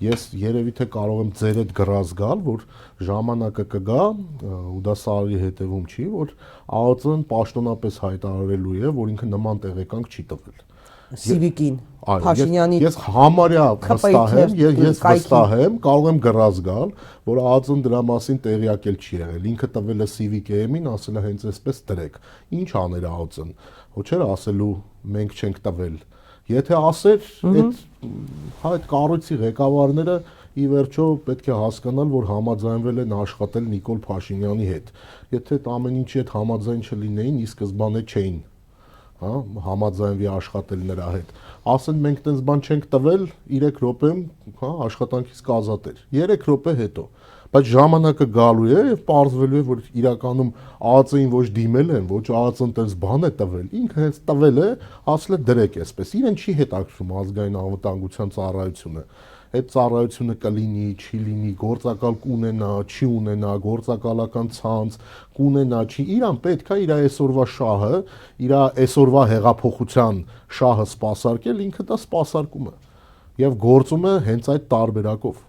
ես երևի թե կարող եմ ձեր հետ գրած գալ, որ ժամանակը կգա ու դա սարի հետևում չի, որ ԱԱԾ-ն պաշտոնապես հայտարարելու է, որ ինքը նման տեղեկանք չի տվել։ Սիվիկին Փաշինյանի ես համարյա վստահ եմ, կարող եմ գրած գալ, որ ԱԱԾ-ն դրա մասին տեղյակ էլ չի եղել։ Ինքը տվել է Civic-ին, ասել է հենց այսպես դրեք։ Ինչ աներ ԱԱԾ-ն։ Ոչ չէր ասելու մենք չենք տվել։ Եթե ասեր, այդ կառույցի ղեկավարները ի վերջո պետք է հասկանալ, որ համաձայնվել են աշխատել Նիկոլ Փաշինյանի հետ։ Եթե այդ ամեն ինչի հետ համաձայն չլինեին, ի սկզբանե չէին, հա, համաձայնվի աշխատել նրա հետ։ Ասեն մենք տենց բան չենք տվել, 3 րոպեում, հա, աշխատանքից կազատ էր։ 3 րոպե հետո։ Բայց ժամանակը գալու է եւ պարզվելու է, որ իրականում ԱԱԾ-ին ոչ դիմել են, ոչ ԱԱԾ-ն տես բան է տվել, ինքը հենց տվել է, ասել է դրեք այսպես։ Իրեն չի հետաքրքրում ազգային անվտանգության ծառայությունը։ Այդ ծառայությունը կլինի, չի լինի, գործակալ կունենա, չի ունենա, գործակալական ցանց կունենա, չի, իրան պետք է իր այսօրվա շահը, իր այսօրվա հեղափոխության շահը սպասարկել, ինքը դա սպասարկում է եւ գործում է հենց այդ տարբերակով։